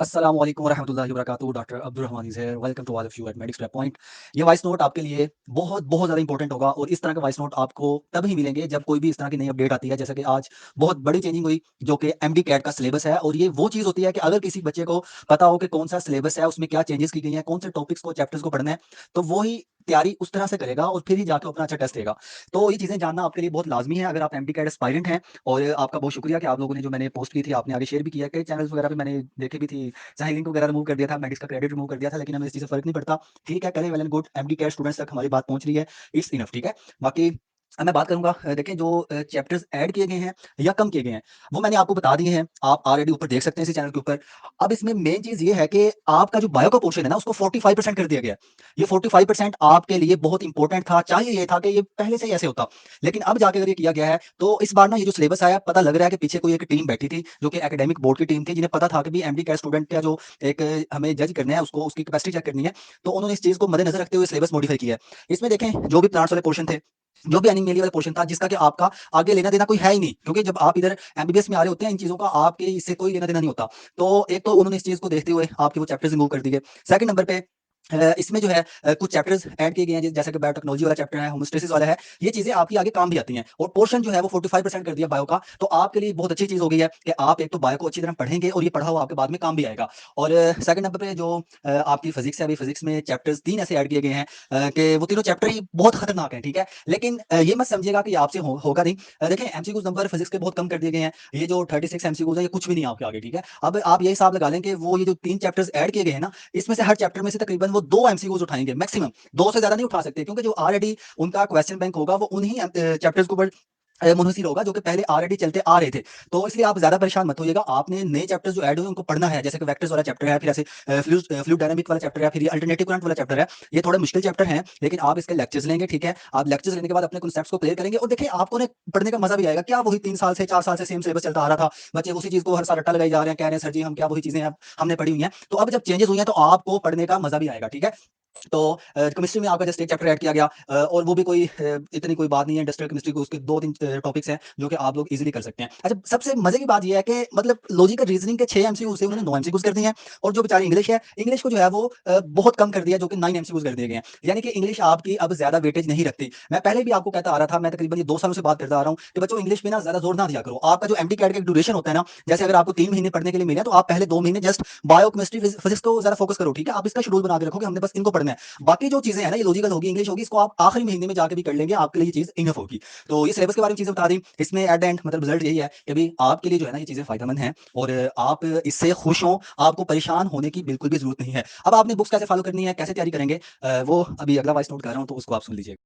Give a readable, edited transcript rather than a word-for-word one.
अस्सलामु अलैकुम वरहमतुल्लाहि वबरकातुहू। Doctor Abdul Rahman is here. Welcome to all of you at Medics Prep Point. ये वॉइस नोट आपके लिए बहुत बहुत ज़्यादा इंपॉर्टेंट होगा और इस तरह के वॉइस नोट आपको तभी मिलेंगे जब कोई भी इस तरह की नई अपडेट आती है। जैसे कि आज बहुत बड़ी चेंजिंग हुई जो कि एमडी कैट का सिलेबस है, और ये वो चीज़ होती है कि अगर किसी बच्चे को पता हो कि कौन सा सिलेबस है, उसमें क्या चेंजेस की गई हैं, कौन से टॉपिक्स को, चैप्टर्स को पढ़ना है, तो वो ही तैयारी उस तरह से करेगा और फिर ही जाके अपना अच्छा टेस्ट देगा। तो ये चीज़ें जानना आपके लिए बहुत लाज़मी है अगर आप एमडी कैट एस्पायरेंट हैं। और आपका बहुत शुक्रिया कि आप लोगों ने जो मैंने पोस्ट की थी, आपने आगे शेयर भी किया। कई चैनल्स वगैरह पे मैंने देखे भी थी, चाहे लिंक वगैरह रिमूव कर दिया था, मैडिक्स का क्रेडिट रिमूव कर दिया था, लेकिन हमें इस चीज़ से फ़र्क नहीं पड़ता। ठीक है, करें, well and good. MD CAT students तक हमारी बात पहुँच रही है, इट्स इनफ। ठीक है? बाकी अब मैं बात करूँगा, देखें जो चैप्टर्स ऐड किए गए हैं या कम किए गए हैं, वो मैंने आपको बता दिए हैं। आप ऑलरेडी ऊपर देख सकते हैं इसी चैनल के ऊपर। अब इसमें मेन चीज़ ये है कि आपका जो बायो का पोर्शन है ना, उसको 45% कर दिया गया है। ये 45% आपके लिए बहुत इंपॉर्टेंट था। चाहिए ये था कि ये पहले से ही ऐसे होता। लेकिन अब जाके अगर ये किया गया है, तो इस बार ना ये जो सिलेबस आया, पता लग रहा है कि पीछे कोई एक टीम बैठी थी, जो कि एकेडमिक बोर्ड की टीम थी, जिन्हें पता था कि भी एमडी कैट स्टूडेंट का जो एक हमें जज करना है, उसको उसकी कैपेसिटी चेक करनी है। तो उन्होंने इस चीज़ को मद्देनज़र रखते हुए सिलेबस मॉडिफाई किया है। इसमें देखें, जो भी प्लांट्स वाले पोर्शन थे, जो भी एनिमल वाला पोर्शन था, जिसका कि आपका आगे लेना-देना कोई है ही नहीं, क्योंकि जब आप इधर एमबीबीएस में आ रहे होते हैं, इन चीज़ों का आपके इससे कोई लेना-देना नहीं होता। तो एक तो उन्होंने इस चीज़ को देखते हुए आपके वो चैप्टर्स रिमूव कर दिए। सेकंड नंबर पे इसमें जो है कुछ चैप्टर्स ऐड किए गए हैं, जैसे कि बायोटेक्नोलॉजी वाला चैप्टर है, होमोस्टेसिस वाला है। ये चीज़ें आपकी आगे काम भी आती हैं, और पोर्शन जो है वो 45% कर दिया बायो का। तो आपके लिए बहुत अच्छी चीज़ हो गई है कि आप एक तो बायो को अच्छी तरह पढ़ेंगे और ये पढ़ा हुआ आपके बाद में काम भी आएगा। और सेकंड नंबर पे जो आपकी फिजिक्स है, अभी फिजिक्स में चैप्टर्स 3 ऐसे ऐड किए गए हैं कि वो तीनों चैप्टर ही बहुत खतरनाक हैं। ठीक है? लेकिन ये मत समझिएगा कि आपसे होगा नहीं। देखें, एमसीक्यूज़ नंबर फिजिक्स के बहुत कम कर दिए गए हैं। ये जो 36 एमसीक्यूज़ है, ये कुछ भी नहीं है आपके आगे। ठीक है? अब आप ये हिसाब लगा लें कि वो ये जो 3 चैप्टर्स ऐड किए गए हैं ना, इसमें से हर चैप्टर में से तकरीबन वो 2 एमसीक्यूज़ उठाएँगे मैक्सिमम। 2 से ज़्यादा नहीं उठा सकते, क्योंकि जो ऑलरेडी उनका क्वेश्चन बैंक होगा वो उन्हीं चैप्टर्स के ऊपर मुनहसिर होगा, जो कि पहले ऑलरेडी चलते आ रहे थे। तो इसलिए आप ज़्यादा परेशान मत होइएगा। आपने नए चैप्टर्स जो ऐड हुए उनको पढ़ना है, जैसे कि वेक्टर्स वाला चैप्टर है, फिर ऐसे फ्लूइड डायनामिक वाला चैप्टर है, फिर ये अल्टरनेटिव करंट वाला चैप्टर है। ये थोड़े मुश्किल चैप्टर हैं, लेकिन आप इसके लेक्चर्स लेंगे। ठीक है? आप लेक्चर्स लेने के बाद अपने कॉन्सेप्ट्स को क्लियर करेंगे, और देखिए आपको ना पढ़ने का मज़ा भी आएगा। क्या वही 3 साल से 4 साल से सेम सिलेबस चलता आ रहा था। बच्चे उसी चीज़ को हर साल रट्टा लगाए जा रहे हैं, कह रहे हैं सर जी हम क्या वही चीज़ें अब हमने पढ़ी हुई हैं। तो अब जब चेंजेस हुई हैं, तो आपको पढ़ने का मज़ा भी आएगा। ठीक है? तो केमिस्ट्री में आपका जस्ट एक चैप्टर ऐड किया गया, और वो भी कोई इतनी कोई बात नहीं है। इंडस्ट्रियल केमिस्ट्री के उसके 2-3 टॉपिक्स हैं जो कि आप लोग इजीली कर सकते हैं। अच्छा, सबसे मजे की बात ये है कि मतलब लॉजिकल रीजनिंग के 6 एमसीक्यू से उन्होंने 9 एमसीक्यूज कर दिए हैं, और जो बेचारी इंग्लिश है, इंग्लिश को जो है वो बहुत कम कर दिया, जो कि 9 एमसीक्यूज कर दिए गए हैं। यानी कि इंग्लिश आपकी अब ज्यादा वेटेज नहीं रखती। मैं पहले भी आपको कहता आ रहा था, मैं तकरीबन ये 2 सालों से बात करता आ रहा हूँ कि बच्चों इंग्लिश पे ना ज्यादा जोर ना दिया करो। आपका जो एमडी कैट का ड्यूरेशन होता है ना, जैसे अगर आपको 3 महीने पढ़ने के लिए मिले, तो आप पहले 2 महीने जस्ट बायो केमिस्ट्री फिजिक्स को ज्यादा फोकस करो। ठीक है? आप इसका शेड्यूल बना के रखो कि हमने बस इनको पढ़ना है। बाकी जो चीज़ें हैं ना, ये लॉजिकल होगी, इंग्लिश होगी, इसको आप आखिरी महीने में जाके भी कर लेंगे, आपके लिए ये चीज़ इनफ होगी। तो ये सिलेबस के बारे में चीज़ें बता दी। इसमें एट द एंड मतलब रिजल्ट यही है कि अभी आपके लिए जो है ना, ये चीज़ें फ़ायदेमंद हैं, और आप इससे खुश हों, आपको परेशान होने की बिल्कुल भी ज़रूरत नहीं है। अब आपने बुक्स कैसे फॉलो करनी है, कैसे तैयारी करेंगे, वो अभी अगला वॉइस नोट कर रहा हूँ, तो उसको आप सुन लीजिए।